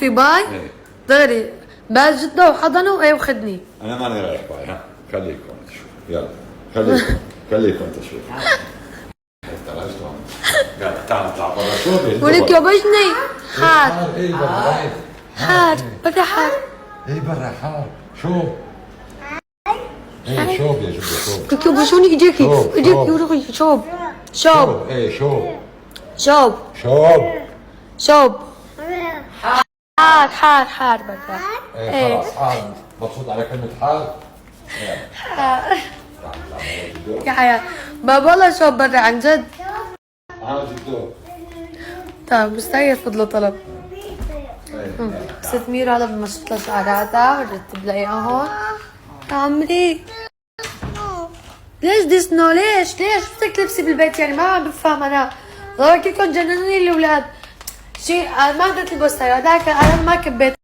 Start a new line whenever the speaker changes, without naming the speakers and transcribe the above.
في باي؟
ايه
دغري بس جدة وحضنه وايه وخدني.
انا ماني رايح باي. ها خليكم تشوف. يلا خليكم تشوف. يلا تعال نطلع برا شو
ولك يا بجني حار
ايه برا
حار برا حار.
ايه برا حار شو ايه شوب يا جبة شوب.
لك يا بشوني ايديكي روحي شوب شوب
ايه شوب
شوب
شوب
شوب حار برا.
ايه خلاص حار. مبسوط على كلمة حار.
يا حياة بابا والله شوب برا عن جد.
جدو.
طيب مستحيل فضله طلب. ست ميرا هلا بمشط لها شعراتها ورتب لها اياها هون. يا عمري ليش دي سنو؟ ليش بدك تلبسي بالبيت يعني؟ ما عم بفهم انا. ضروري كلكم جننوني الاولاد. شيء ما قدرت البس هذاك انا ما كبيت.